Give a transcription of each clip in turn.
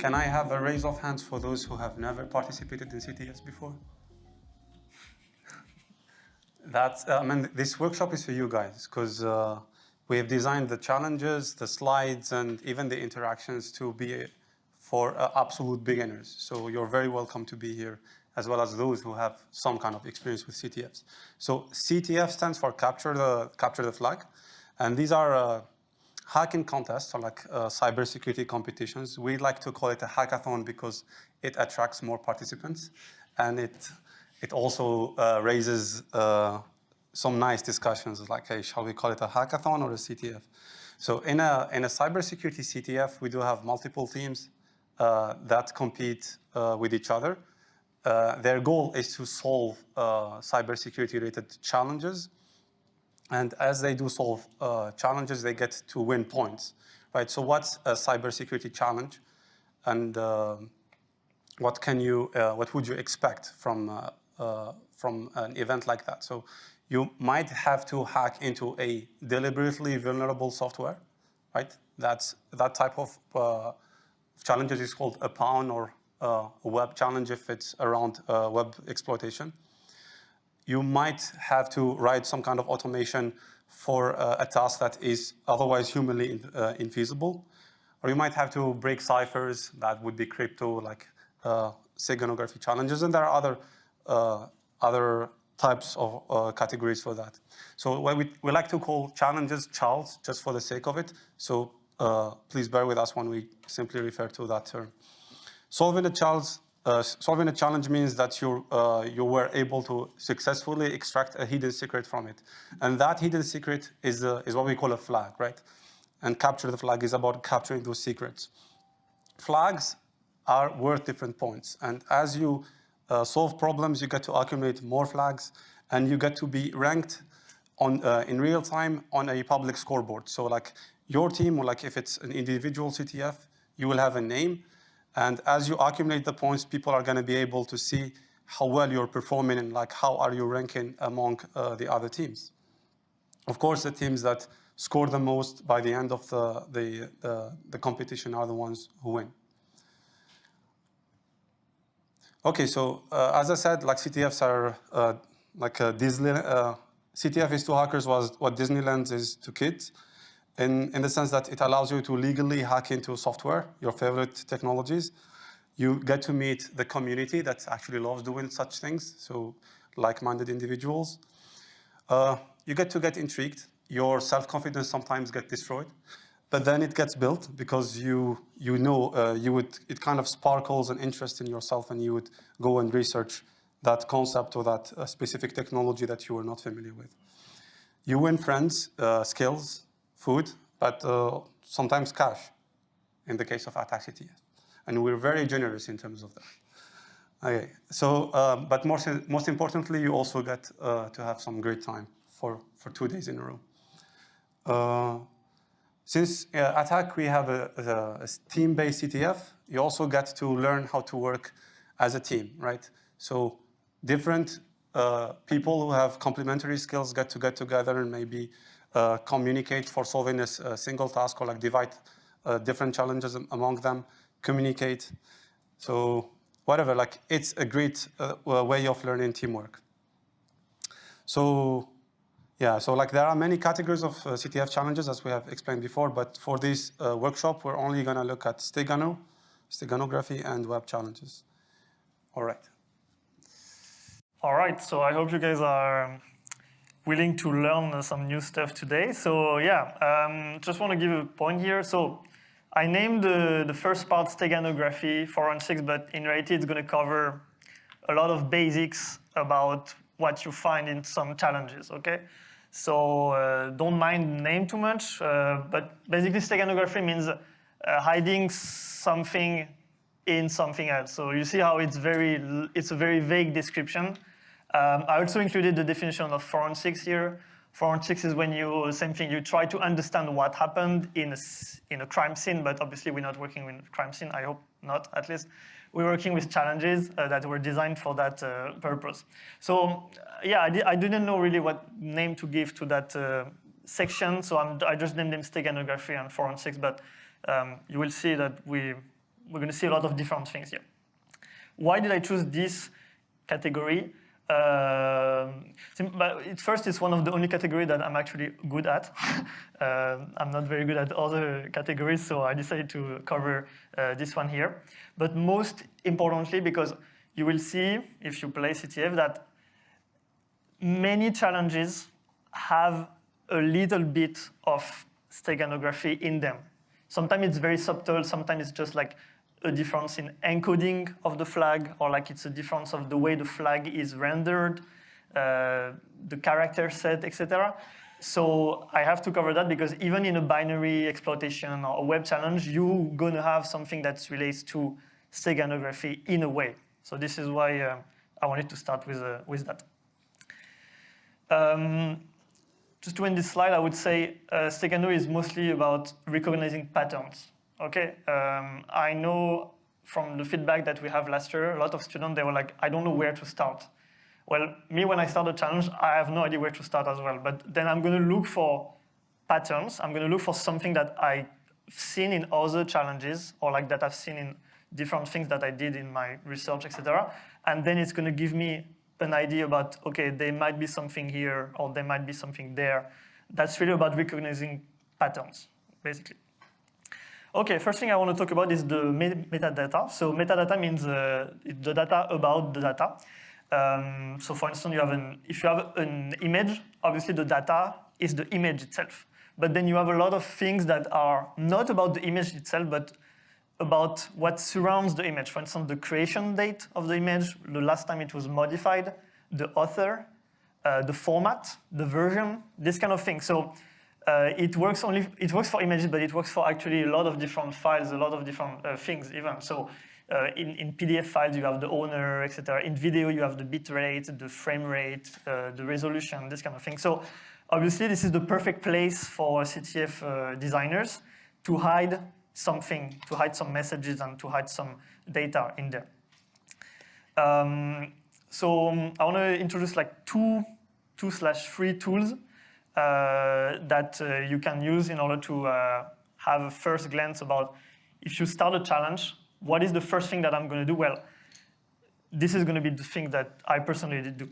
Can I have a raise of hands for those who have never participated in CTFs before? I mean, this workshop is for you guys, because we have designed the challenges, the slides, and even the interactions to be for absolute beginners. So you're very welcome to be here, as well as those who have some kind of experience with CTFs. So CTF stands for Capture the Flag. And these are hacking contests, or like cybersecurity competitions. We like to call it a hackathon because it attracts more participants. And it also raises some nice discussions like, hey, shall we call it a hackathon or a CTF? So in a cybersecurity CTF, we do have multiple teams that compete with each other. Their goal is to solve cybersecurity-related challenges. And as they do solve challenges, they get to win points, right? So what's a cybersecurity challenge? And what would you expect from an event like that? So you might have to hack into a deliberately vulnerable software, right? That type of challenges is called a PAWN, or a web challenge if it's around web exploitation. You might have to write some kind of automation for a task that is otherwise humanly infeasible. Or you might have to break ciphers that would be crypto, like steganography challenges. And there are other types of categories for that. So what we like to call challenges chals, just for the sake of it. So please bear with us when we simply refer to that term. Solving a challenge means that you were able to successfully extract a hidden secret from it. And that hidden secret is what we call a flag, right? And Capture the Flag is about capturing those secrets. Flags are worth different points. And as you solve problems, you get to accumulate more flags, and you get to be ranked in real time on a public scoreboard. So like your team, or like if it's an individual CTF, you will have a name. And as you accumulate the points, people are going to be able to see how well you're performing and like how are you ranking among the other teams. Of course, the teams that score the most by the end of the competition are the ones who win. Okay, so as I said, like CTFs are like a Disneyland. CTF is to hackers what Disneyland is to kids. In the sense that it allows you to legally hack into software, your favorite technologies. You get to meet the community that actually loves doing such things, so like-minded individuals. You get intrigued. Your self-confidence sometimes gets destroyed, but then it gets built because it kind of sparkles an interest in yourself, and you would go and research that concept or that specific technology that you were not familiar with. You win friends, skills, food, but sometimes cash, in the case of Attack CTF. And we're very generous in terms of that. Okay, so, but most importantly, you also get to have some great time for 2 days in a row. Since Attack, we have a team-based CTF, you also get to learn how to work as a team, right? So different people who have complementary skills get together and maybe communicate for solving a single task, or like divide different challenges among them, communicate. So whatever, like it's a great way of learning teamwork. So yeah, so like there are many categories of CTF challenges, as we have explained before, but for this workshop, we're only gonna look at steganography and web challenges. All right. All right, so I hope you guys are willing to learn some new stuff today. So yeah, just want to give a point here. So I named the first part steganography forensics, but in reality it's going to cover a lot of basics about what you find in some challenges, okay? So don't mind the name too much, but basically steganography means hiding something in something else. So you see how it's a very vague description. I also included the definition of forensics here. Forensics is when same thing, you try to understand what happened in a crime scene, but obviously we're not working with crime scene, I hope not, at least. We're working with challenges that were designed for that purpose. So yeah, I didn't know really what name to give to that section, so I just named them steganography and forensics, but you will see that we we're going to see a lot of different things here. Why did I choose this category? First, it's one of the only categories that I'm actually good at. I'm not very good at other categories, so I decided to cover this one here. But most importantly, because you will see, if you play CTF, that many challenges have a little bit of steganography in them. Sometimes it's very subtle, sometimes it's just like a difference in encoding of the flag, or like it's a difference of the way the flag is rendered, the character set, etc. So I have to cover that because even in a binary exploitation or a web challenge, you're going to have something that relates to steganography in a way. So this is why I wanted to start with that. Just to end this slide, I would say stegano is mostly about recognizing patterns. Okay, I know from the feedback that we have last year, a lot of students, they were like, I don't know where to start. Well, me, when I start a challenge, I have no idea where to start as well. But then I'm going to look for patterns. I'm going to look for something that I've seen in other challenges, or like that I've seen in different things that I did in my research, etc. And then it's going to give me an idea about, okay, there might be something here, or there might be something there. That's really about recognizing patterns, basically. Okay, first thing I want to talk about is the metadata. So metadata means the data about the data. So for instance, if you have an image, obviously the data is the image itself. But then you have a lot of things that are not about the image itself, but about what surrounds the image. For instance, the creation date of the image, the last time it was modified, the author, the format, the version, this kind of thing. So it works for images, but it works for actually a lot of different files, a lot of different things even. So in PDF files, you have the owner, etc. In video, you have the bit rate, the frame rate, the resolution, this kind of thing. So obviously, this is the perfect place for CTF designers to hide something, to hide some messages and to hide some data in there. So I want to introduce like two/3 tools that you can use in order to have a first glance about if you start a challenge, what is the first thing that I'm going to do? Well, this is going to be the thing that I personally did do.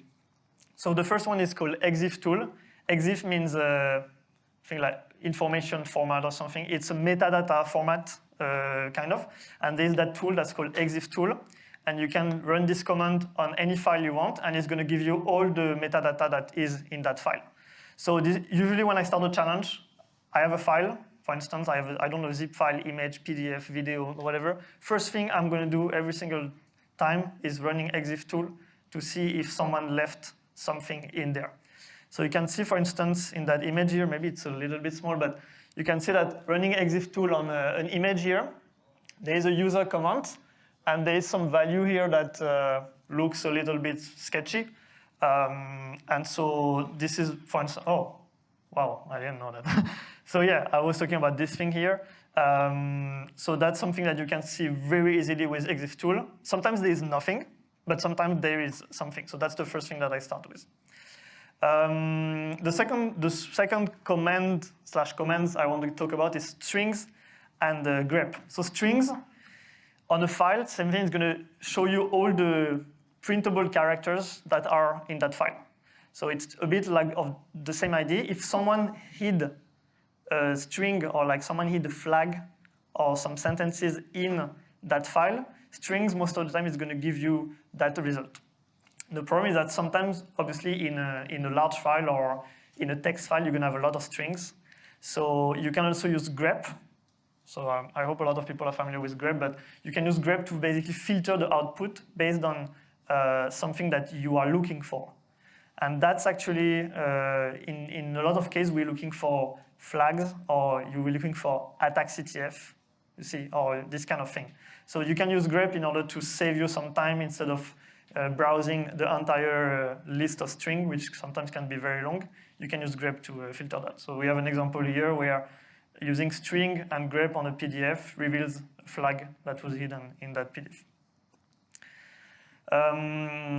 So the first one is called EXIF tool. EXIF means thing like information format or something. It's a metadata format, kind of. And there's that tool that's called EXIF tool. And you can run this command on any file you want, and it's going to give you all the metadata that is in that file. So usually when I start a challenge, I have a file. For instance, I don't know, zip file, image, PDF, video, whatever. First thing I'm going to do every single time is running EXIF tool to see if someone left something in there. So you can see, for instance, in that image here, maybe it's a little bit small, but you can see that running EXIF tool on an image here, there is a user comment, and there is some value here that looks a little bit sketchy. And so this is, for instance, oh, wow, I didn't know that. So yeah, I was talking about this thing here. So that's something that you can see very easily with EXIF tool. Sometimes there is nothing, but sometimes there is something. So that's the first thing that I start with. The second command/commands I want to talk about is strings and grep. So strings on a file, same thing is going to show you all the printable characters that are in that file. So it's a bit like of the same idea. If someone hid a string or like someone hid a flag or some sentences in that file, strings most of the time is going to give you that result. The problem is that sometimes, obviously, in a large file or in a text file, you're going to have a lot of strings. So you can also use grep. So I hope a lot of people are familiar with grep, but you can use grep to basically filter the output based on something that you are looking for. And that's actually, in a lot of cases, we're looking for flags, or you're looking for attack CTF, you see, or this kind of thing. So you can use grep in order to save you some time instead of browsing the entire list of string, which sometimes can be very long. You can use grep to filter that. So we have an example here where using string and grep on a PDF reveals a flag that was hidden in that PDF.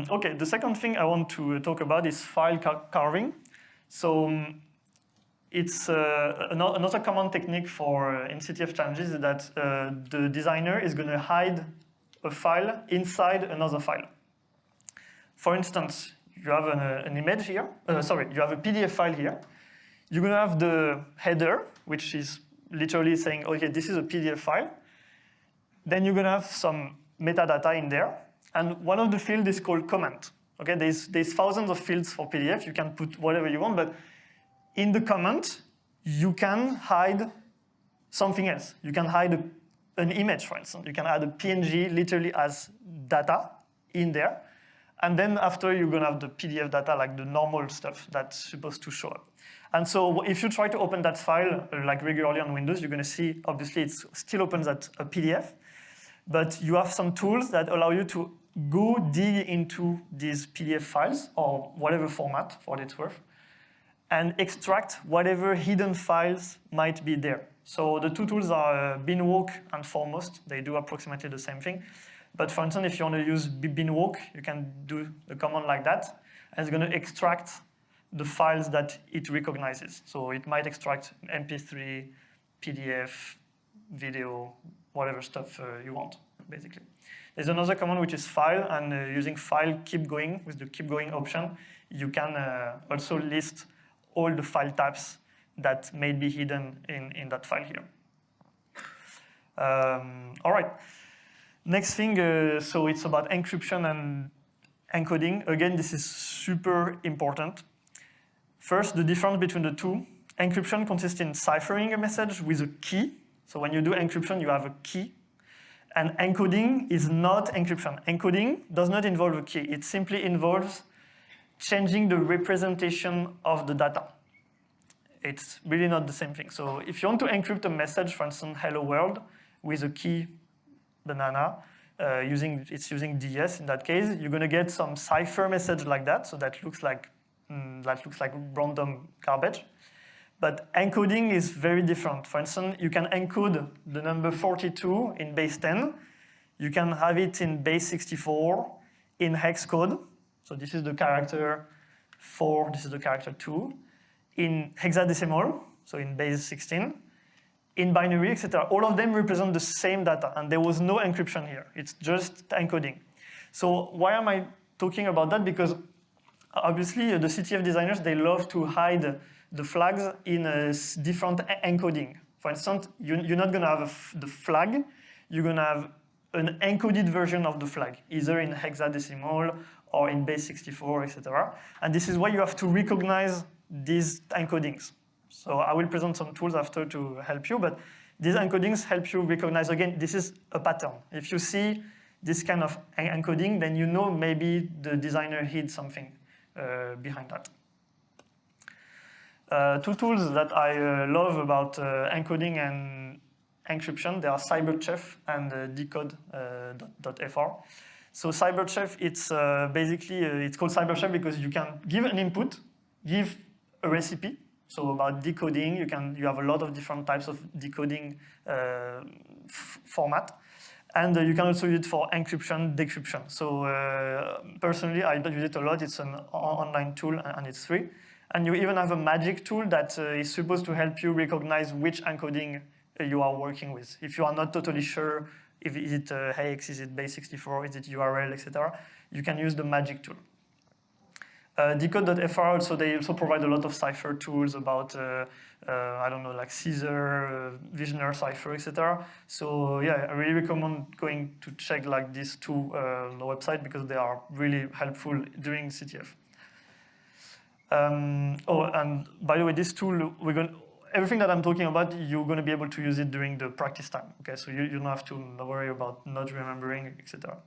Okay, the second thing I want to talk about is file carving. So it's another common technique for in CTF challenges is that the designer is going to hide a file inside another file. For instance, you have an image here. You have a PDF file here. You're going to have the header, which is literally saying, okay, this is a PDF file. Then you're going to have some metadata in there. And one of the fields is called comment. Okay, there's thousands of fields for PDF. You can put whatever you want, but in the comment, you can hide something else. You can hide an image, for instance. You can add a PNG literally as data in there. And then after, you're going to have the PDF data, like the normal stuff that's supposed to show up. And so if you try to open that file like regularly on Windows, you're going to see, obviously, it still opens at a PDF. But you have some tools that allow you to go dig into these PDF files, or whatever format, for what it's worth, and extract whatever hidden files might be there. So the two tools are binwalk and foremost. They do approximately the same thing. But for instance, if you want to use binwalk, you can do a command like that, and it's going to extract the files that it recognizes. So it might extract MP3, PDF, video, whatever stuff you want, basically. There's another command which is file, and using file keep going with the keep going option, you can also list all the file types that may be hidden in that file here. All right. Next thing, so it's about encryption and encoding. Again, this is super important. First, the difference between the two. Encryption consists in ciphering a message with a key. So when you do encryption, you have a key. And encoding is not encryption. Encoding does not involve a key. It simply involves changing the representation of the data. It's really not the same thing. So if you want to encrypt a message, for instance, hello world, with a key banana, it's using DS in that case, you're going to get some cipher message like that. So that looks like random garbage. But encoding is very different. For instance, you can encode the number 42 in base 10. You can have it in base 64 in hex code. So this is the character 4, this is the character 2. In hexadecimal, so in base 16. In binary, etc. All of them represent the same data, and there was no encryption here. It's just encoding. So why am I talking about that? Because obviously, the CTF designers, they love to hide the flags in a different encoding. For instance, you're not going to have the flag. You're going to have an encoded version of the flag, either in hexadecimal or in base 64, etc. And this is why you have to recognize these encodings. So I will present some tools after to help you, but these encodings help you recognize, again, this is a pattern. If you see this kind of encoding, then you know maybe the designer hid something behind that. Two tools that I love about encoding and encryption, they are CyberChef and decode.fr. So CyberChef, it's basically, it's called CyberChef because you can give an input, give a recipe. So about decoding, you have a lot of different types of decoding format. And you can also use it for encryption, decryption. So personally, I use it a lot. It's an online tool and it's free. And you even have a magic tool that is supposed to help you recognize which encoding you are working with. If you are not totally sure, if is it hex, is it base 64, is it URL, etc., you can use the magic tool. Decode.fr also, they also provide a lot of cipher tools about, I don't know, like Caesar, Visioner cipher, etc. So yeah, I really recommend going to check like these two on the website because they are really helpful during CTF. And by the way, this tool, everything that I'm talking about, you're going to be able to use it during the practice time. Okay, so you don't have to worry about not remembering, etc.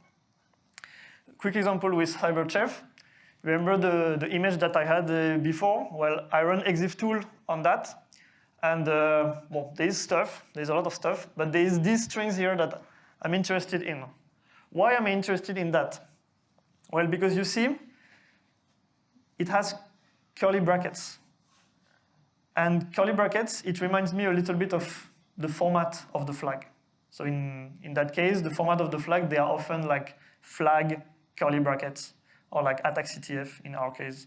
Quick example with CyberChef. Remember the image that I had before? Well, I run exif tool on that. And well, there's a lot of stuff, but there's these strings here that I'm interested in. Why am I interested in that? Well, because you see, it has curly brackets. And curly brackets, it reminds me a little bit of the format of the flag. So in that case, the format of the flag, they are often like flag, curly brackets, or like attack CTF in our case,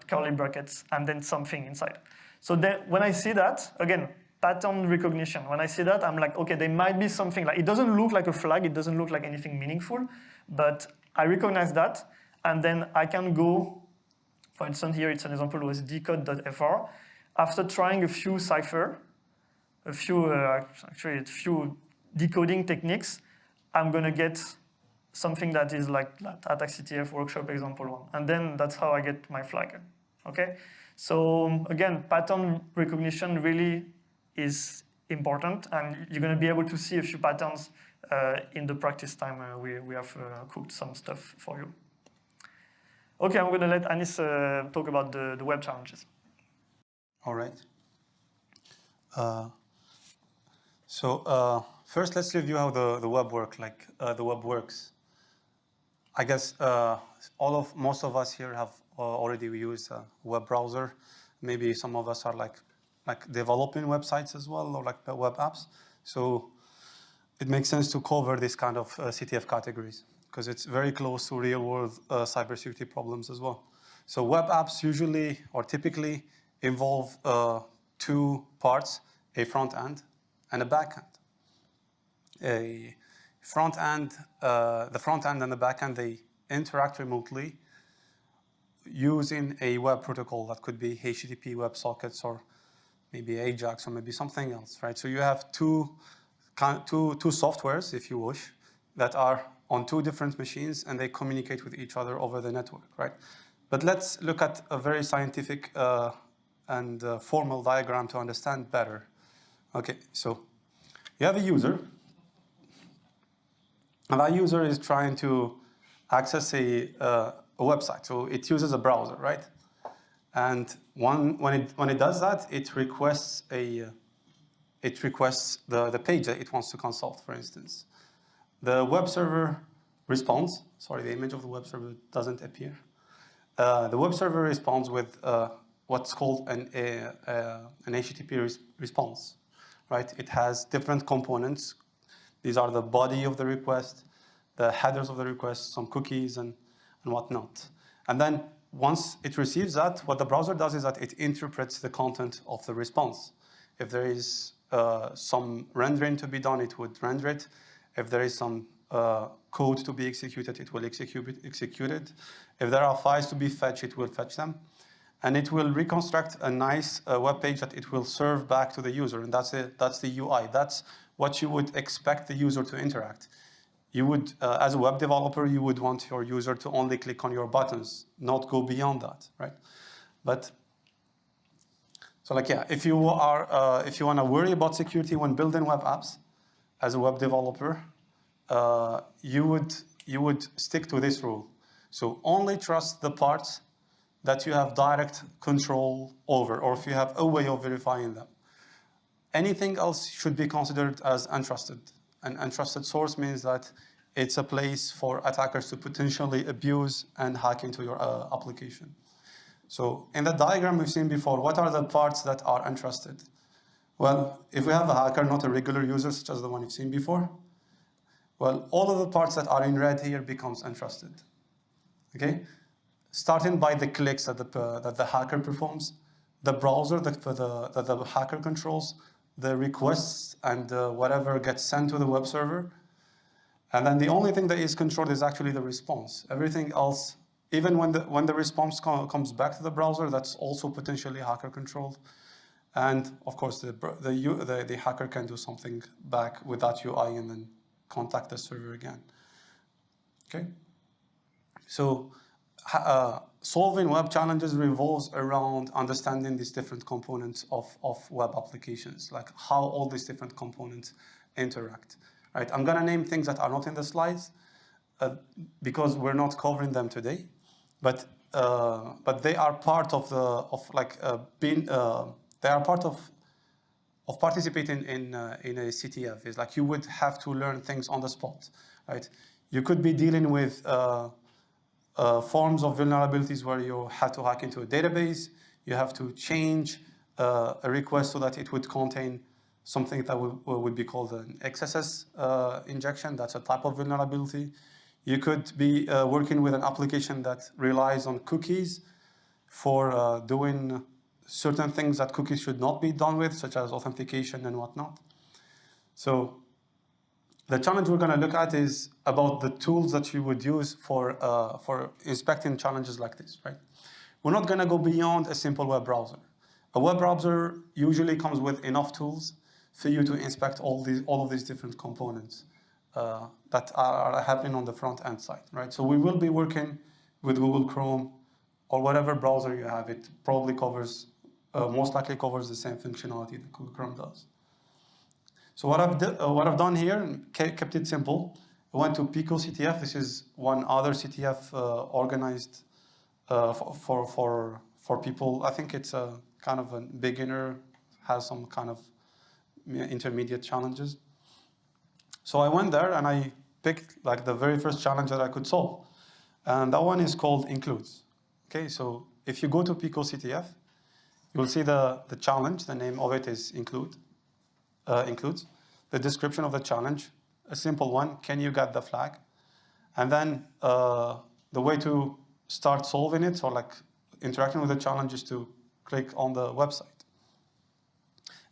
curly brackets, and then something inside. So then when I see that, again, pattern recognition, when I see that, I'm like, okay, there might be something like, it doesn't look like a flag, it doesn't look like anything meaningful, but I recognize that, and then I can go, for instance, here it's an example with decode.fr. After trying a few cipher, a few decoding techniques, I'm gonna get something that is like that attack CTF workshop example 1. And then that's how I get my flag, okay? So again, pattern recognition really is important, and you're gonna be able to see a few patterns in the practice time. We have cooked some stuff for you. Okay, I'm gonna let Anis talk about the web challenges. All right. First, let's review how the web works. I guess most of us here have already used a web browser. Maybe some of us are like developing websites as well, or like web apps. So it makes sense to cover this kind of CTF categories because it's very close to real-world cybersecurity problems as well. So web apps usually or typically involve two parts: a front end and a back end. The front end and the back end, they interact remotely using a web protocol that could be HTTP WebSockets or maybe Ajax or maybe something else, right? So you have two softwares, if you wish, that are on two different machines and they communicate with each other over the network, right? But let's look at a very scientific and formal diagram to understand better. Okay, so you have a user, and that user is trying to access a website. So it uses a browser, right? And when it does that, it requests the page that it wants to consult, for instance. The web server responds. Sorry, the image of the web server doesn't appear. The web server responds with what's called an HTTP response, right? It has different components. These are the body of the request, the headers of the request, some cookies and whatnot. And then once it receives that, what the browser does is that it interprets the content of the response. If there is some rendering to be done, it would render it. If there is some code to be executed, it will execute it. If there are files to be fetched, it will fetch them. And it will reconstruct a nice web page that it will serve back to the user. And that's the UI. That's what you would expect the user to interact. You would, as a web developer, you would want your user to only click on your buttons, not go beyond that, right? But so, like, yeah, if you want to worry about security when building web apps, as a web developer, you would stick to this rule. So only trust the parts that you have direct control over, or if you have a way of verifying them. Anything else should be considered as untrusted. An untrusted source means that it's a place for attackers to potentially abuse and hack into your application. So in the diagram we've seen before, what are the parts that are untrusted? Well, if we have a hacker, not a regular user such as the one you've seen before, well, all of the parts that are in red here becomes untrusted. Okay? Starting by the clicks that the hacker performs, the browser that the hacker controls, the requests and whatever gets sent to the web server. And then the only thing that is controlled is actually the response. Everything else, even when the response comes back to the browser, that's also potentially hacker controlled. And of course, the hacker can do something back with that UI and then contact the server again. Okay? So solving web challenges revolves around understanding these different components of web applications, like how all these different components interact. Right? I'm going to name things that are not in the slides because we're not covering them today, but they are part of they are part of participating in a CTF. It's like you would have to learn things on the spot, right? You could be dealing with forms of vulnerabilities where you have to hack into a database. You have to change a request so that it would contain something that would be called an XSS injection. That's a type of vulnerability. You could be working with an application that relies on cookies for doing certain things that cookies should not be done with, such as authentication and whatnot. So the challenge we're going to look at is about the tools that you would use for inspecting challenges like this, right? We're not going to go beyond a simple web browser. A web browser usually comes with enough tools for you to inspect all of these different components that are happening on the front end side, right? So we will be working with Google Chrome or whatever browser you have. It probably covers, most likely covers the same functionality that Google Chrome does. So what I've done here, kept it simple. I went to Pico CTF. This is one other CTF organized for people. I think it's a kind of a beginner, has some kind of intermediate challenges. So I went there and I picked like the very first challenge that I could solve. And that one is called includes. Okay, so if you go to Pico CTF, you'll see the challenge. The name of it is includes. The description of the challenge, a simple one, can you get the flag? And then the way to start solving it or like interacting with the challenge is to click on the website.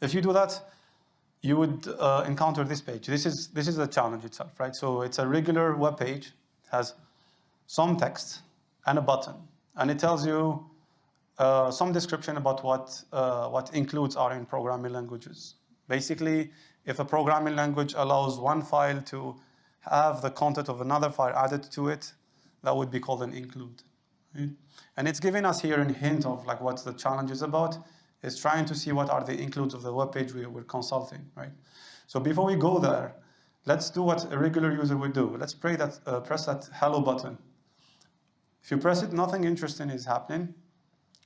If you do that, you would encounter this page. This is the challenge itself, right? So it's a regular web page. It has some text and a button, and it tells you some description about what includes are in programming languages. Basically, if a programming language allows one file to have the content of another file added to it, that would be called an include. Right? And it's giving us here a hint of like what the challenge is about. Is trying to see what are the includes of the web page we're consulting, right? So before we go there, let's do what a regular user would do. Let's press that hello button. If you press it, nothing interesting is happening.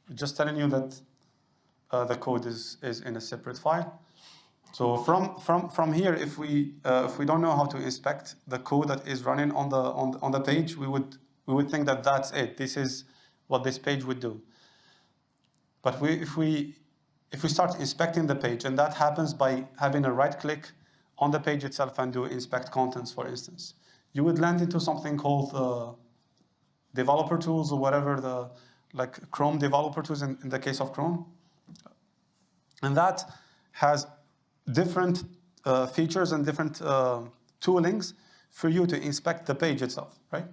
It's just telling you that the code is in a separate file. So from here, if we don't know how to inspect the code that is running on the page, we would think that that's it. This is what this page would do. But if we start inspecting the page, and that happens by having a right click on the page itself and do inspect contents, for instance, you would land into something called developer tools or whatever, like Chrome developer tools in the case of Chrome. And that has different features and different toolings for you to inspect the page itself, right?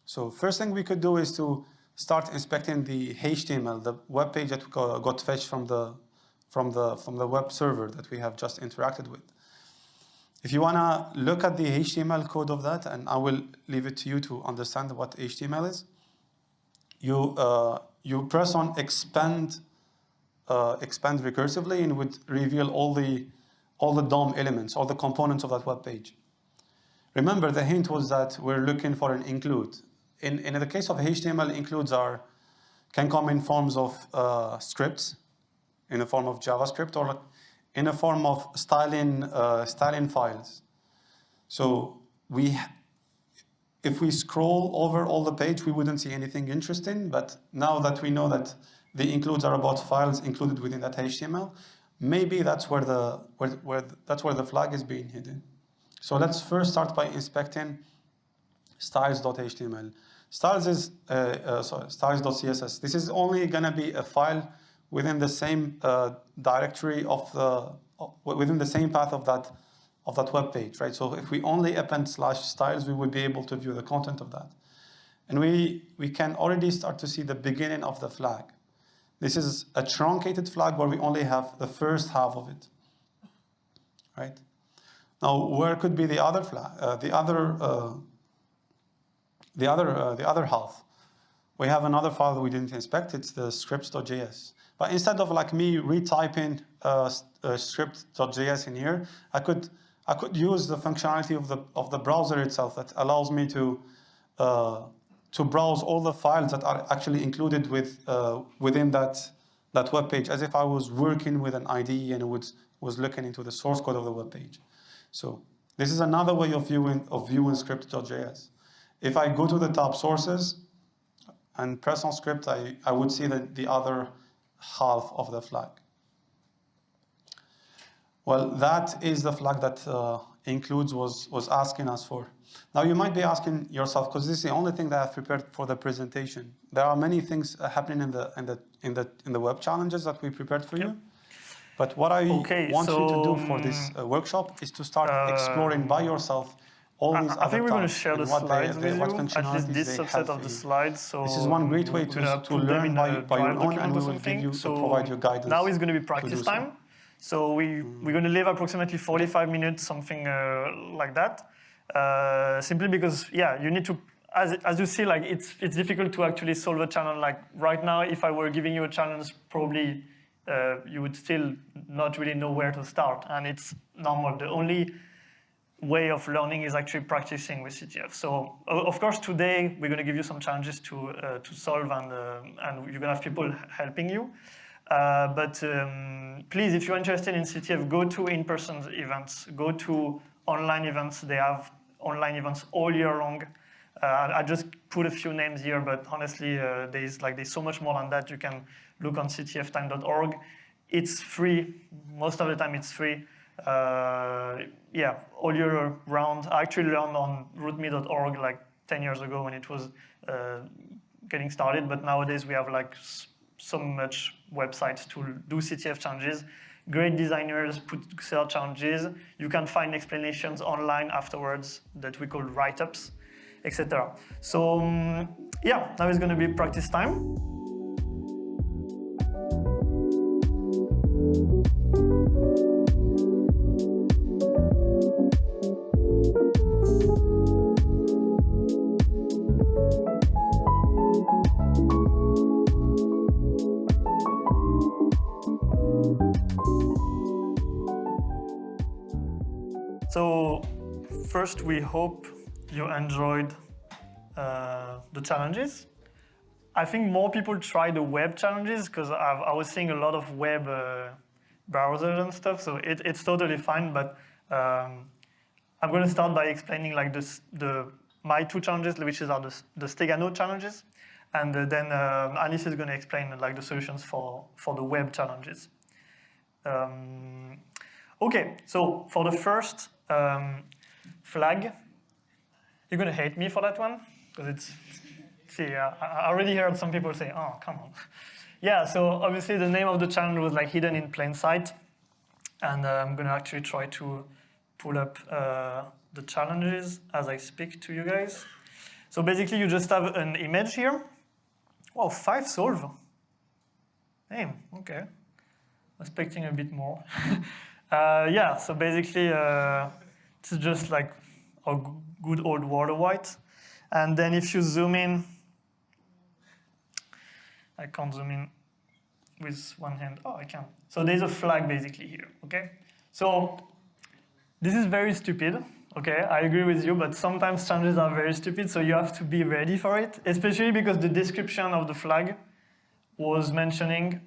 So first thing we could do is to start inspecting the HTML, the web page that got fetched from the web server that we have just interacted with. If you want to look at the HTML code of that, and I will leave it to you to understand what HTML is, you press on expand recursively, and it would reveal all the DOM elements, all the components of that web page. Remember, the hint was that we're looking for an include. In the case of HTML, includes can come in forms of scripts, in the form of JavaScript, or in a form of styling files. So if we scroll over all the page, we wouldn't see anything interesting. But now that we know that the includes are about files included within that HTML, maybe that's where the flag is being hidden. So let's first start by inspecting styles.html. Styles is styles.css. This is only going to be a file within the same directory within the same path of that web page, right? So if we only append /styles, we would be able to view the content of that, and we can already start to see the beginning of the flag. This is a truncated flag where we only have the first half of it, right? Now, where could be the other flag? The other half. We have another file that we didn't inspect. It's the scripts.js. But instead of like me retyping script.js in here, I could use the functionality of the browser itself that allows me to browse all the files that are actually included within that web page, as if I was working with an IDE and was looking into the source code of the web page. So this is another way of viewing script.js. If I go to the tab sources and press on script, I would see the other half of the flag. Well, that is the flag that includes was asking us for. Now you might be asking yourself, because this is the only thing that I've prepared for the presentation. There are many things happening in the web challenges that we prepared for you. But what I want you to do for this workshop is to start exploring by yourself all these other I think we're going to tasks share the and what slides with you, what at least this functionalities they subset have of the for you. slides. So This is one great way to learn by your own, and we will give you, provide you guidance. Now is going to be practice time. So we're going to leave approximately 45 minutes, something like that. Simply because, yeah, you need to, as you see, like it's difficult to actually solve a challenge. Like right now, if I were giving you a challenge, probably you would still not really know where to start, and it's normal. The only way of learning is actually practicing with CTF. So of course today we're going to give you some challenges to solve, and you're going to have people helping you. But please, if you're interested in CTF, go to in-person events, go to online events. They have online events all year long. I just put a few names here, but honestly, there's so much more than that. You can look on ctftime.org. It's free. Most of the time it's free. Yeah, all year round. I actually learned on rootme.org like 10 years ago when it was getting started, but nowadays we have like so much websites to do CTF challenges. Great designers sell challenges. You can find explanations online afterwards that we call write-ups, etc. So yeah, now it's going to be practice time. So first, we hope you enjoyed the challenges. I think more people try the web challenges because I was seeing a lot of web browsers and stuff, so it's totally fine. But I'm going to start by explaining like my two challenges, which are the Stegano challenges, and then Alice is going to explain like the solutions for the web challenges. Okay, so for the first flag, you're going to hate me for that one, because I already heard some people say, oh, come on. Yeah, so obviously the name of the challenge was like hidden in plain sight, and I'm going to actually try to pull up the challenges as I speak to you guys. So basically you just have an image here. Wow, 5 solve. Damn, okay. Expecting a bit more. Yeah, so basically it's just like a good old water white. And then if you zoom in, I can't zoom in with one hand. Oh, I can. So there's a flag basically here, okay? So this is very stupid, okay? I agree with you, but sometimes challenges are very stupid, so you have to be ready for it, especially because the description of the flag was mentioning,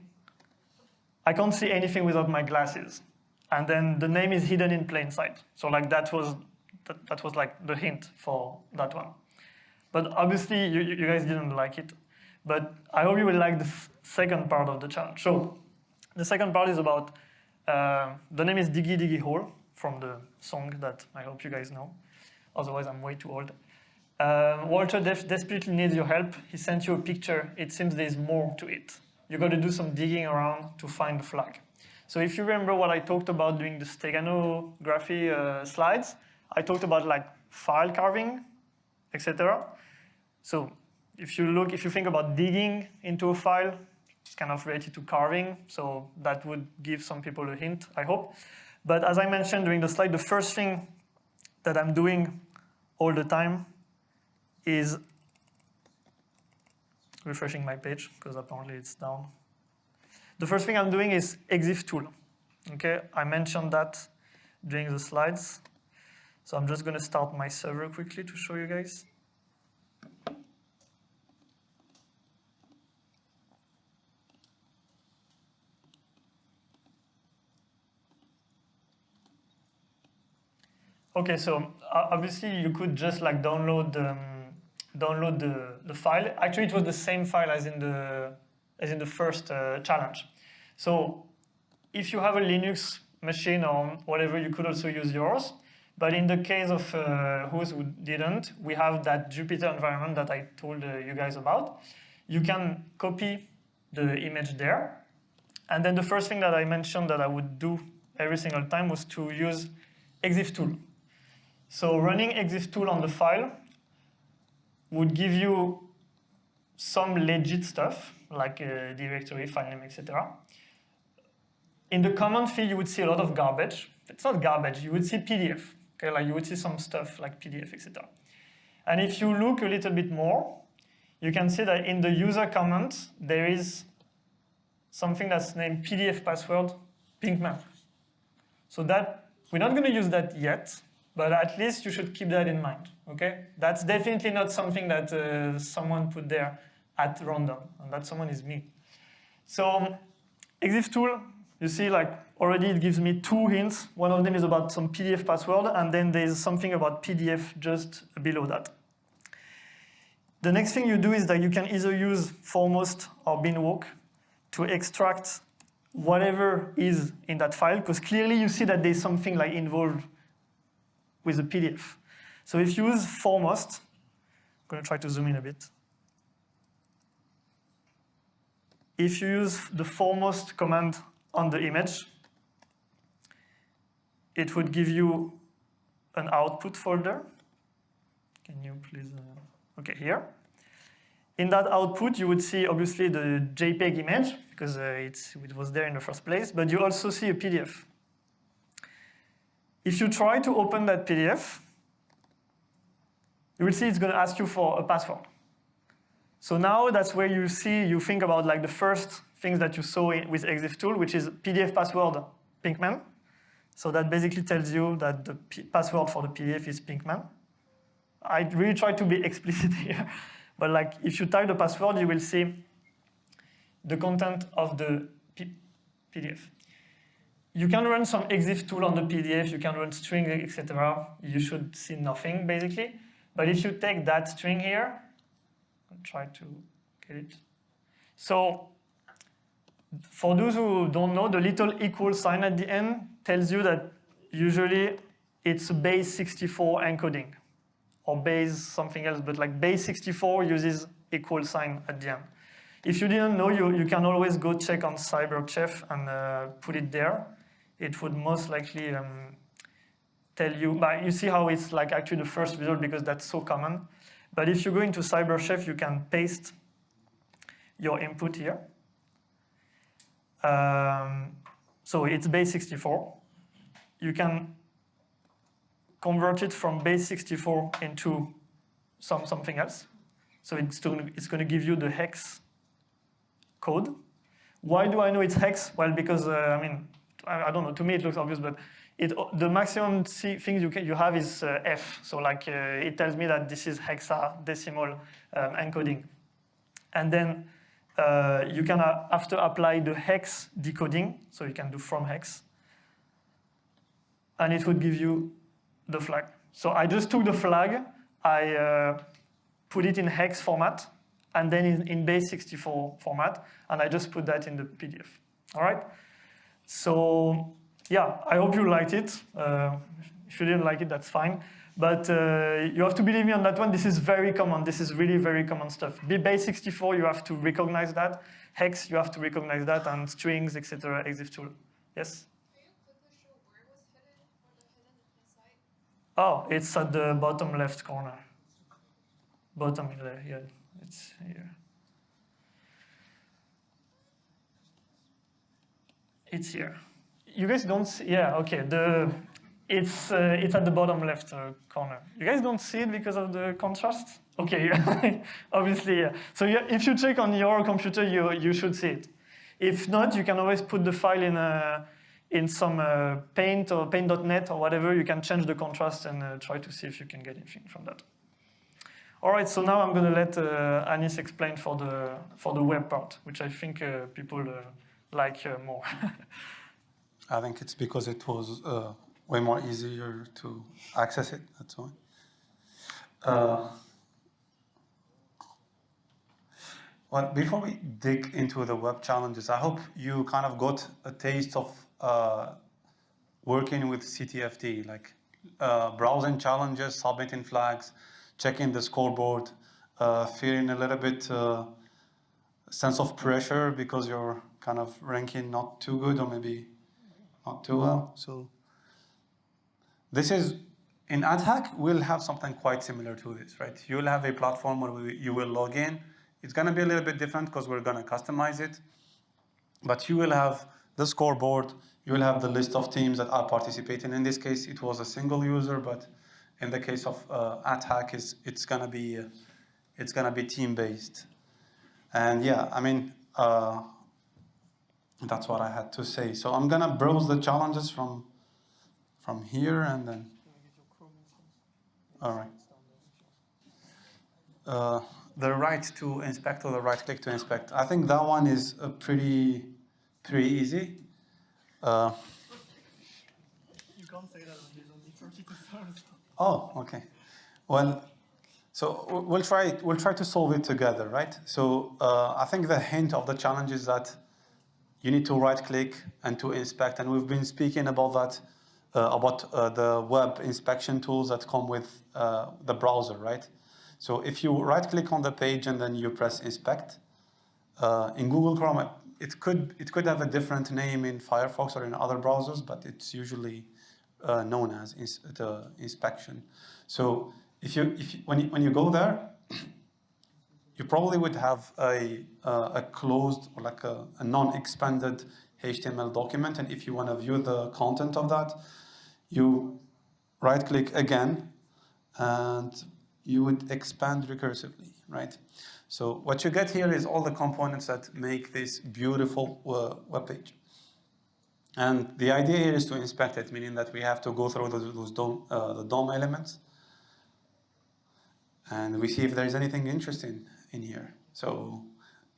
I can't see anything without my glasses. And then the name is hidden in plain sight. So like that was like the hint for that one. But obviously you guys didn't like it. But I hope you will like the second part of the challenge. So the second part is about, the name is Diggy Diggy Hole, from the song that I hope you guys know. Otherwise I'm way too old. Walter desperately needs your help. He sent you a picture. It seems there's more to it. You got to do some digging around to find the flag. So if you remember what I talked about during the steganography slides, I talked about like file carving, etc. So if you think about digging into a file, it's kind of related to carving. So that would give some people a hint, I hope. But as I mentioned during the slide, the first thing that I'm doing all the time is refreshing my page, because apparently it's down. The first thing I'm doing is EXIF tool. Okay, I mentioned that during the slides. So I'm just going to start my server quickly to show you guys. Okay, so obviously you could just like download the file. Actually, it was the same file as in the first challenge. So if you have a Linux machine or whatever, you could also use yours. But in the case of whos who didn't, we have that Jupyter environment that I told you guys about. You can copy the image there. And then the first thing that I mentioned that I would do every single time was to use exif tool. So running exif tool on the file would give you some legit stuff, like a directory, file name, etc. In the command field, you would see a lot of garbage. It's not garbage, you would see PDF. Okay, like you would see some stuff like PDF, etc. And if you look a little bit more, you can see that in the user comment, there is something that's named PDF password Pinkman. So that, we're not going to use that yet, but at least you should keep that in mind, okay? That's definitely not something that someone put there at random, and that someone is me. So exif tool, you see, like already it gives me 2 hints. One of them is about some PDF password, and then there's something about PDF just below that. The next thing you do is that you can either use foremost or binwalk to extract whatever is in that file, because clearly you see that there's something like involved with the PDF. So if you use foremost, I'm going to try to zoom in a bit. If you use the foremost command on the image, it would give you an output folder. Can you please, okay, here. In that output, you would see obviously the JPEG image, because it was there in the first place, but you also see a PDF. If you try to open that PDF, you will see it's going to ask you for a password. So now that's where you think about like the first things that you saw with exif tool, which is PDF password Pinkman. So that basically tells you that the password for the PDF is Pinkman. I really try to be explicit here, but like if you type the password, you will see the content of the PDF. You can run some exif tool on the PDF, you can run string, etc. You should see nothing, basically. But if you take that string here, I'll try to get it. So for those who don't know, the little equal sign at the end tells you that usually it's a base 64 encoding, or base something else, but like base 64 uses equal sign at the end. If you didn't know, you can always go check on CyberChef and put it there. It would most likely tell you, but you see how it's like actually the first result because that's so common. But if you go into CyberChef, you can paste your input here. So it's base 64. You can convert it from base 64 into something else. So it's going to give you the hex code. Why do I know it's hex? Well, because I don't know. To me, it looks obvious, but the maximum things you have is F. So like it tells me that this is hexadecimal encoding, and then you can after apply the hex decoding. So you can do from hex, and it would give you the flag. So I just took the flag, I put it in hex format, and then in base 64 format, and I just put that in the PDF. All right. So yeah, I hope you liked it. If you didn't like it, that's fine. But you have to believe me on that one. This is very common. This is really very common stuff. Base 64, you have to recognize that. Hex, you have to recognize that, and strings, etc. Exif tool. Yes. Can you quickly show where it was hidden or the hidden inside? Oh, it's at the bottom left corner. Bottom there, yeah, it's here. It's here. You guys don't see, yeah, okay. It's at the bottom left corner. You guys don't see it because of the contrast? Okay, obviously, yeah. So if you check on your computer, you should see it. If not, you can always put the file in some Paint or Paint.net or whatever. You can change the contrast and try to see if you can get anything from that. All right, so now I'm going to let Anis explain for the web part, which I think people like more. I think it's because it was way more easier to access it, that's why. Well, before we dig into the web challenges, I hope you kind of got a taste of working with CTFT. Like, browsing challenges, submitting flags, checking the scoreboard, feeling a little bit sense of pressure because you're kind of ranking not too good or maybe not too well. So this is, in AdHack, we'll have something quite similar to this, right? You'll have a platform where you will log in. It's going to be a little bit different because we're going to customize it. But you will have the scoreboard. You will have the list of teams that are participating. In this case, it was a single user, but in the case of AdHack, it's going to be team-based. And yeah, I mean, that's what I had to say. So I'm going to browse the challenges from here and then. All right. The right to inspect or the right click to inspect. I think that one is pretty easy. You can't say that when you don't need Turkey to start. Oh, okay. Well, so we'll try to solve it together, right? So I think the hint of the challenge is that you need to right click and to inspect, and we've been speaking about that, about the web inspection tools that come with the browser, right? So if you right click on the page and then you press inspect, in Google Chrome, it could have a different name in Firefox or in other browsers, but it's usually known as the inspection. So when you go there, you probably would have a closed or like a non-expanded HTML document, and if you want to view the content of that, you right-click again, and you would expand recursively, right? So what you get here is all the components that make this beautiful web page. And the idea here is to inspect it, meaning that we have to go through the DOM elements, and we see if there's anything interesting in here. So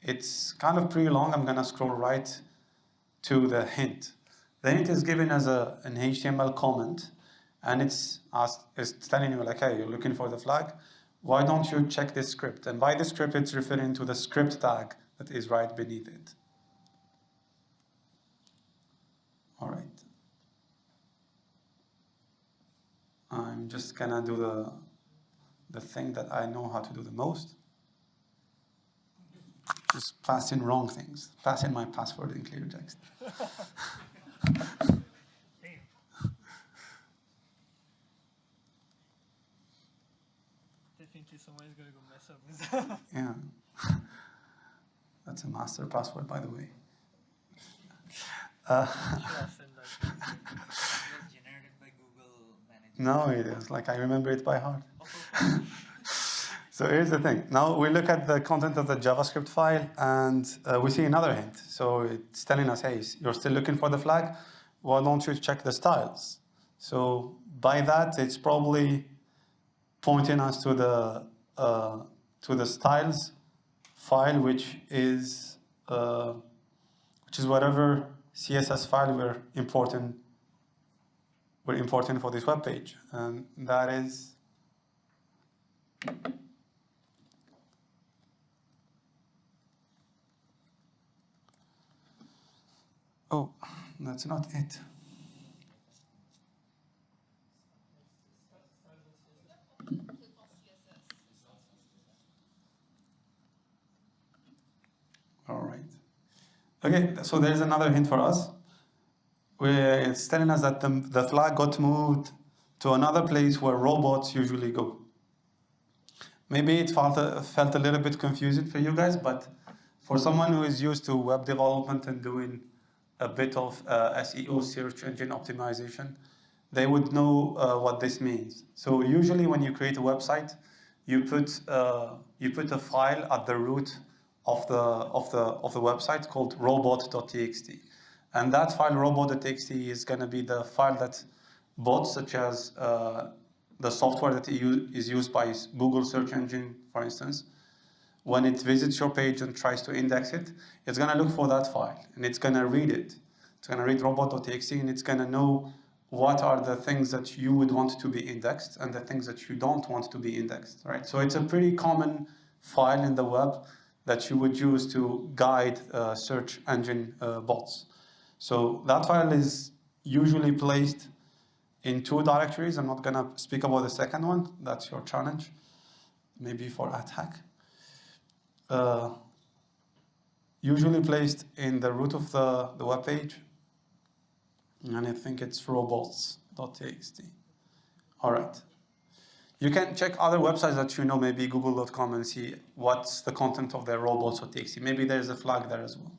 it's kind of pretty long. I'm going to scroll right to the hint. The hint is given as an HTML comment, and it's telling you, like, hey, you're looking for the flag. Why don't you check this script? And by the script, it's referring to the script tag that is right beneath it. All right. I'm just going to do the thing that I know how to do the most. Just pass in wrong things. Pass in my password in clear text. Definitely someone is going to go mess up with that. Yeah. That's a master password, by the way. Generated by Google Manager. No, it is. Like, I remember it by heart. So here's the thing. Now we look at the content of the JavaScript file, and we see another hint. So it's telling us, hey, you're still looking for the flag? Why don't you check the styles? So by that, it's probably pointing us to the styles file, which is whatever CSS file we're importing for this web page, and that is oh, that's not it. All right. Okay, so there's another hint for us. It's telling us that the flag got moved to another place where robots usually go. Maybe it felt a little bit confusing for you guys, but for someone who is used to web development and doing a bit of SEO, search engine optimization, they would know what this means. So usually when you create a website, you put a file at the root of the website called robot.txt. And that file, robot.txt, is going to be the file that bots such as the software that is used by Google search engine, for instance, when it visits your page and tries to index it, it's going to look for that file, and it's going to read it. It's going to read robot.txt, and it's going to know what are the things that you would want to be indexed and the things that you don't want to be indexed, right? So it's a pretty common file in the web that you would use to guide search engine bots. So that file is usually placed in 2 directories. I'm not gonna speak about the second one. That's your challenge, maybe for attack. Usually placed in the root of the web page, and I think it's robots.txt. All right. You can check other websites that you know, maybe google.com, and see what's the content of their robots.txt. Maybe there's a flag there as well.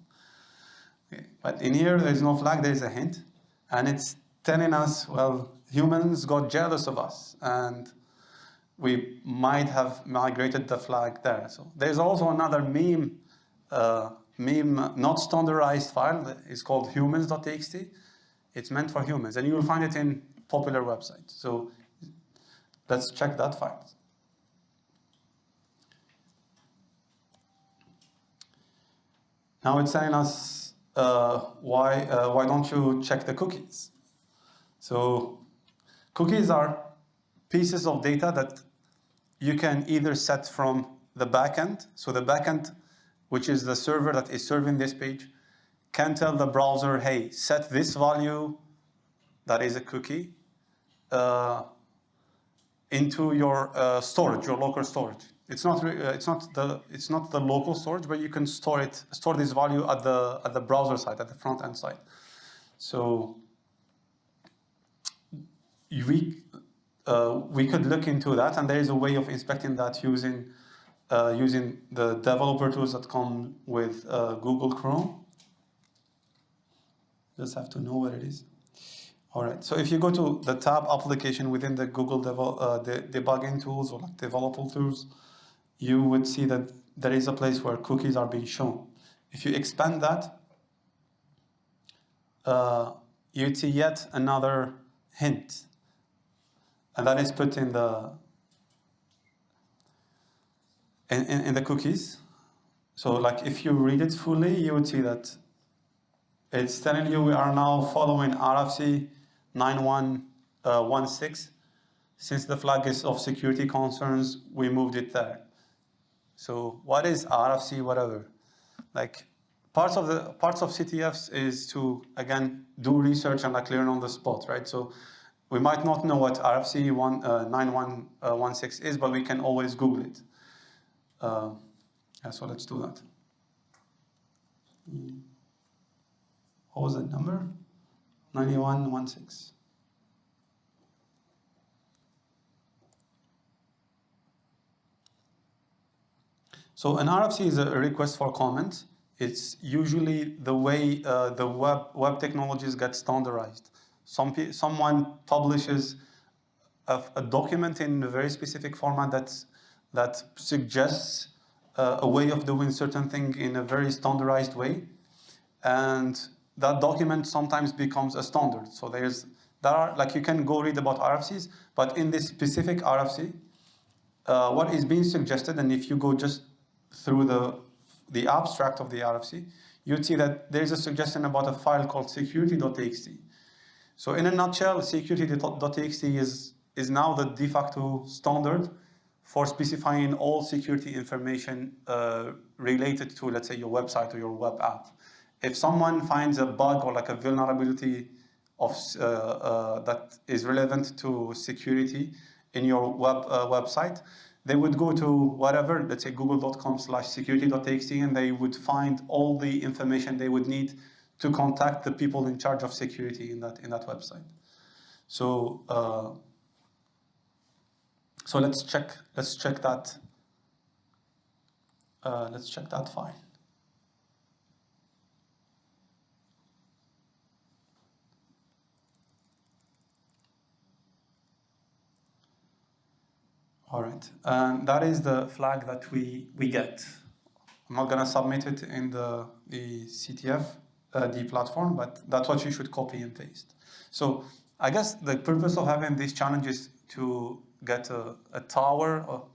Okay. But in here, there's no flag, there's a hint. And it's telling us, well, humans got jealous of us, and we might have migrated the flag there. So there's also another meme not standardized file that is called humans.txt. It's meant for humans, and you will find it in popular websites. So let's check that file. Now it's telling us why don't you check the cookies? So cookies are pieces of data that you can either set from the backend. So the backend, which is the server that is serving this page, can tell the browser, hey, set this value, that is a cookie, into your storage, your local storage. It's not the local storage, but you can store this value at the browser side, at the front end side. So we could look into that, and there is a way of inspecting that using the developer tools that come with Google Chrome. Just have to know what it is. All right, so if you go to the tab application within the Google debugging tools or like developer tools, you would see that there is a place where cookies are being shown. If you expand that, you'd see yet another hint, and that is put in the cookies. So like if you read it fully, you would see that it's telling you we are now following RFC 9116. Since the flag is of security concerns, we moved it there. So what is RFC whatever? Like parts of CTFs is to, again, do research and like learn on the spot, right? So we might not know what RFC 9116 is, but we can always Google it. Yeah, so let's do that. What was that number? 9116. So an RFC is a request for comment. It's usually the way the web technologies get standardized. Someone publishes a document in a very specific format that suggests a way of doing certain thing in a very standardized way, and that document sometimes becomes a standard. So you can go read about RFCs, but in this specific RFC, what is being suggested, and if you go just through the abstract of the RFC, you'd see that there's a suggestion about a file called security.txt. So in a nutshell, security.txt is now the de facto standard for specifying all security information related to, let's say, your website or your web app. If someone finds a bug or like a vulnerability that is relevant to security in your website, they would go to whatever, let's say google.com/security.txt, and they would find all the information they would need to contact the people in charge of security in that website. So let's check that. Let's check that file. All right, and that is the flag that we get. I'm not gonna submit it in the CTF, the platform, but that's what you should copy and paste. So I guess the purpose of having this challenge is to get a tower of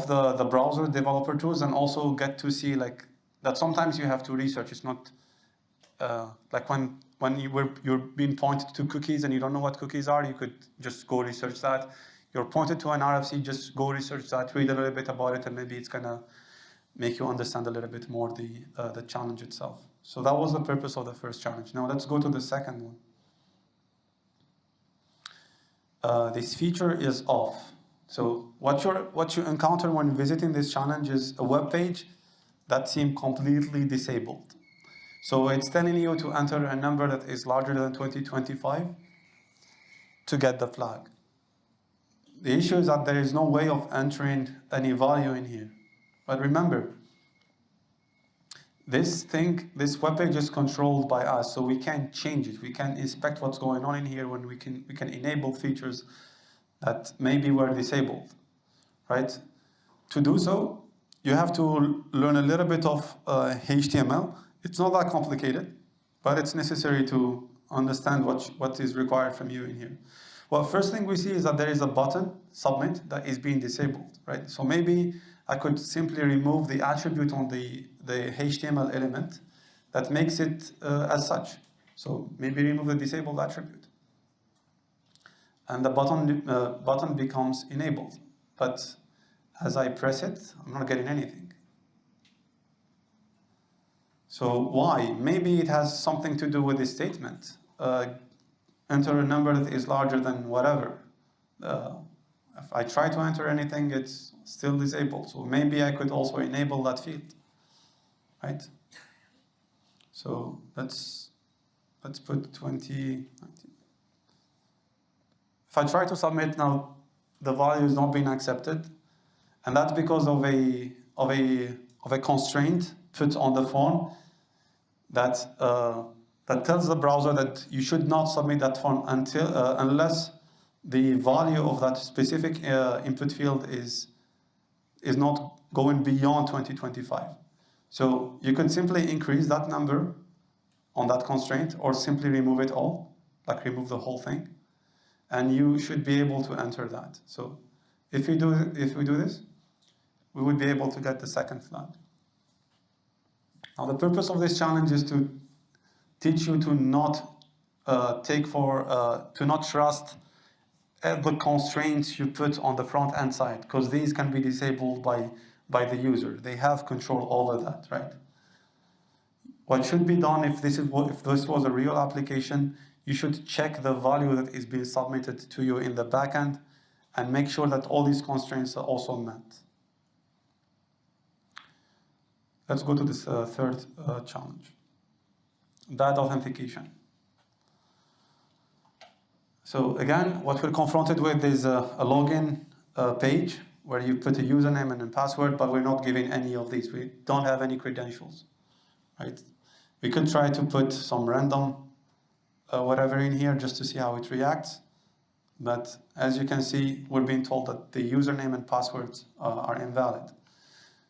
the browser developer tools, and also get to see like that sometimes you have to research. It's not like when you're being pointed to cookies and you don't know what cookies are, you could just go research that. You're pointed to an RFC, just go research that, read a little bit about it, and maybe it's gonna make you understand a little bit more the challenge itself. So that was the purpose of the first challenge. Now let's go to the second one. This feature is off. So what you encounter when visiting this challenge is a web page that seems completely disabled. So it's telling you to enter a number that is larger than 2025 to get the flag. The issue is that there is no way of entering any value in here. But remember, this web page is controlled by us, so we can change it. We can inspect what's going on in here when we can enable features that maybe were disabled, right? To do so, you have to learn a little bit of HTML. It's not that complicated, but it's necessary to understand what is required from you in here. Well, first thing we see is that there is a button, submit, that is being disabled, right? So maybe I could simply remove the attribute on the HTML element that makes it as such. So maybe remove the disabled attribute. And the button becomes enabled. But as I press it, I'm not getting anything. So why? Maybe it has something to do with this statement. Enter a number that is larger than whatever. If I try to enter anything, it's still disabled. So maybe I could also enable that field, right? So let's put 20. If I try to submit now, the value is not being accepted, and that's because of a constraint put on the form that tells the browser that you should not submit that form unless the value of that specific input field is not going beyond 2025. So you can simply increase that number on that constraint, or simply remove it all, like remove the whole thing, and you should be able to enter that. So if we do this, we would be able to get the second flag. Now the purpose of this challenge is to teach you to not to not trust the constraints you put on the front end side, because these can be disabled by the user. They have control over that, right? What should be done if this was a real application, you should check the value that is being submitted to you in the backend and make sure that all these constraints are also met. Let's go to this third challenge. Bad authentication. So again, what we're confronted with is a login page where you put a username and a password, but we're not giving any of these. We don't have any credentials, right? We could try to put some random whatever in here just to see how it reacts. But as you can see, we're being told that the username and passwords are invalid.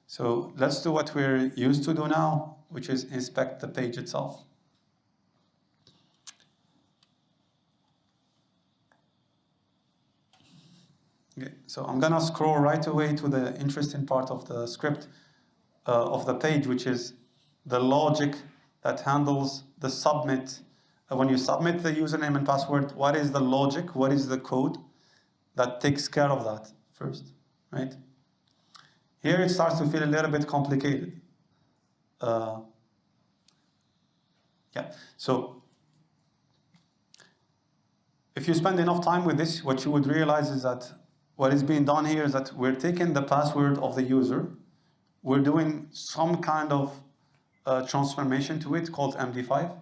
So let's do what we're used to do now, which is inspect the page itself. Okay, so I'm gonna scroll right away to the interesting part of the script of the page, which is the logic that handles the submit. When you submit the username and password, what is the logic? What is the code that takes care of that first, right? Here it starts to feel a little bit complicated. Yeah, so if you spend enough time with this, what you would realize is that what is being done here is that we're taking the password of the user, we're doing some kind of transformation to it called MD5.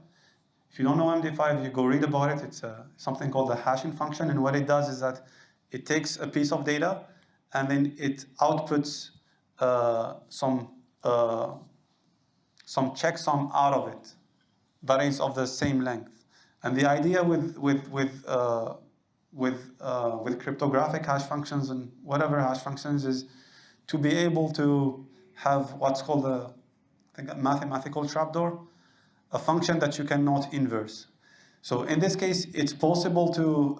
If you don't know MD5, you go read about it. It's something called the hashing function, and what it does is that it takes a piece of data and then it outputs some checksum out of it that is of the same length. And the idea with cryptographic hash functions and whatever hash functions is to be able to have what's called a mathematical trapdoor, a function that you cannot inverse. So in this case, it's possible to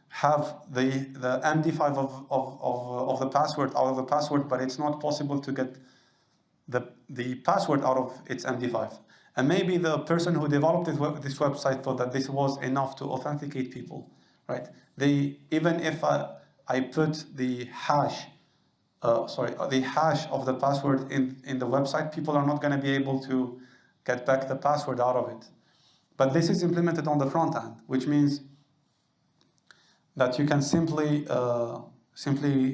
have the MD5 of the password out of the password, but it's not possible to get the password out of its MD5. And maybe the person who developed this website thought that this was enough to authenticate people, right? Even if I put the hash the hash of the password in the website, people are not going to be able to get back the password out of it. But this is implemented on the front end, which means that you can simply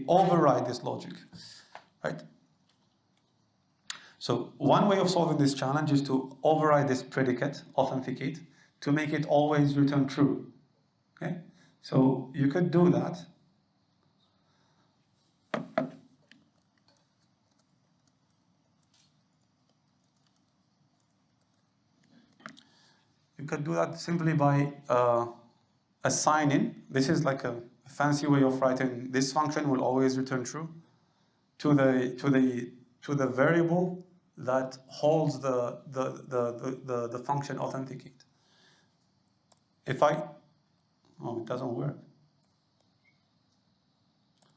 override this logic, right? So one way of solving this challenge is to override this predicate, authenticate, to make it always return true, okay? So you could do that. You could do that simply by assigning. This is like a fancy way of writing. This function will always return true to the variable that holds the function authenticate. If it doesn't work.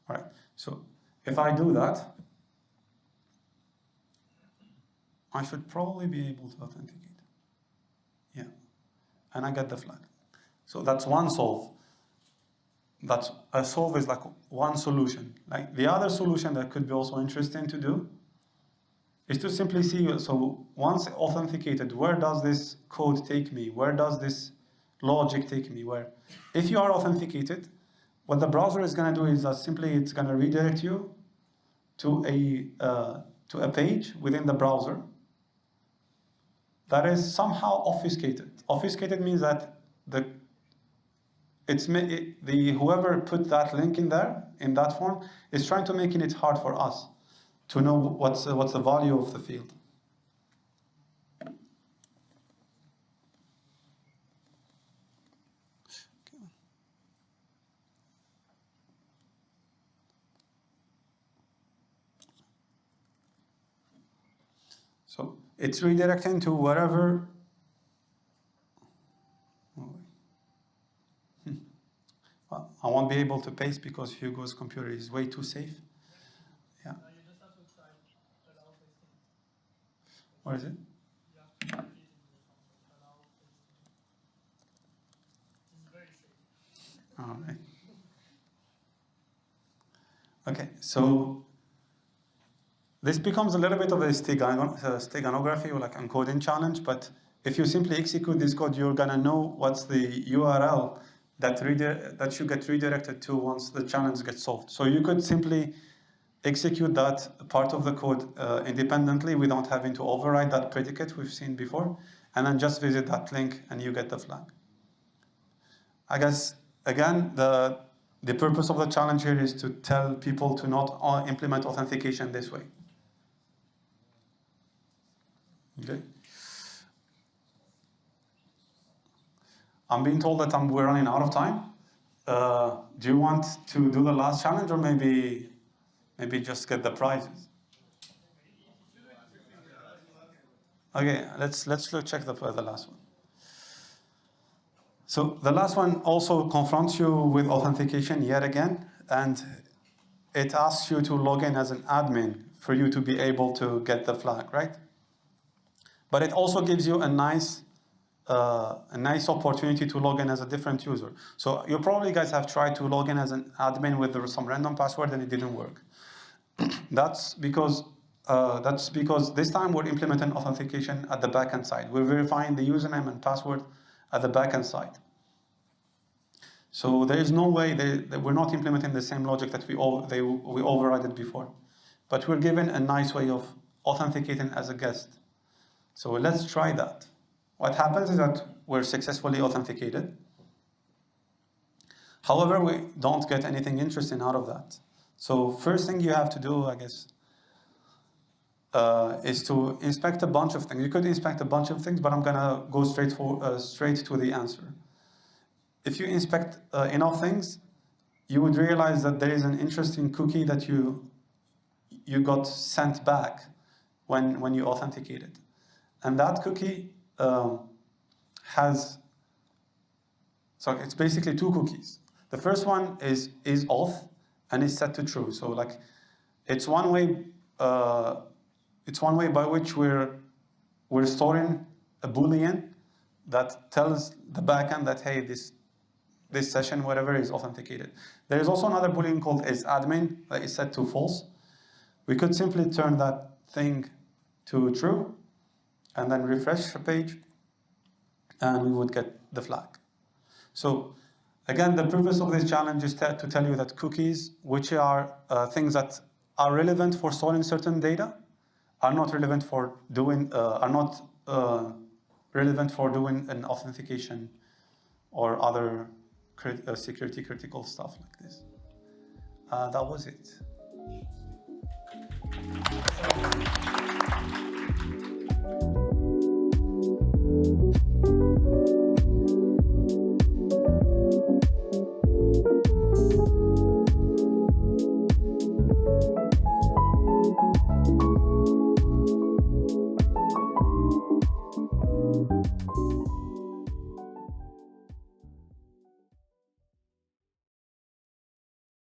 All right. So if I do that, I should probably be able to authenticate. Yeah. And I get the flag. So that's one solve. That's a solve is like one solution. Like the other solution that could be also interesting to do is to simply see, so once authenticated, where does this code take me? Where does this logic take me? Where? If you are authenticated, what the browser is going to do is that simply it's going to redirect you to a page within the browser that is somehow obfuscated. Obfuscated means that whoever put that link in there, in that form, is trying to make it hard for us to know what's the value of the field. So it's redirecting to wherever. I won't be able to paste because Hugo's computer is way too safe. Yeah. You just have to type allow pasting. What is it? You have to repeat it in the function. Allow pasting. It's very safe. All right. Okay, so this becomes a little bit of a steganography or like encoding challenge, but if you simply execute this code, you're gonna know what's the URL that you get redirected to once the challenge gets solved. So you could simply execute that part of the code independently without having to override that predicate we've seen before, and then just visit that link and you get the flag. I guess, again, the purpose of the challenge here is to tell people to not implement authentication this way. Okay. I'm being told that we're running out of time. Do you want to do the last challenge, or maybe just get the prizes? Okay, let's check the last one. So the last one also confronts you with authentication yet again, and it asks you to log in as an admin for you to be able to get the flag, right? But it also gives you a nice opportunity to log in as a different user. So you probably guys have tried to log in as an admin with some random password and it didn't work. That's because this time we're implementing authentication at the backend side. We're verifying the username and password at the backend side. So there is no way that we're not implementing the same logic that we overrided before. But we're given a nice way of authenticating as a guest. So let's try that. What happens is that we're successfully authenticated. However, we don't get anything interesting out of that. So first thing you have to do, I guess, is to inspect a bunch of things. You could inspect a bunch of things, but I'm gonna go straight to the answer. If you inspect enough things, you would realize that there is an interesting cookie that you got sent back when you authenticated. And that cookie so it's basically two cookies. The first one is auth and is set to true. So like it's one way by which we're storing a Boolean that tells the backend that hey, this session, whatever, is authenticated. There is also another Boolean called isAdmin that is set to false. we could simply turn that thing to true and then refresh the page, and we would get the flag. So again, the purpose of this challenge is to tell you that cookies, which are things that are relevant for storing certain data, are not relevant for doing an authentication or other security critical stuff like this. That was it.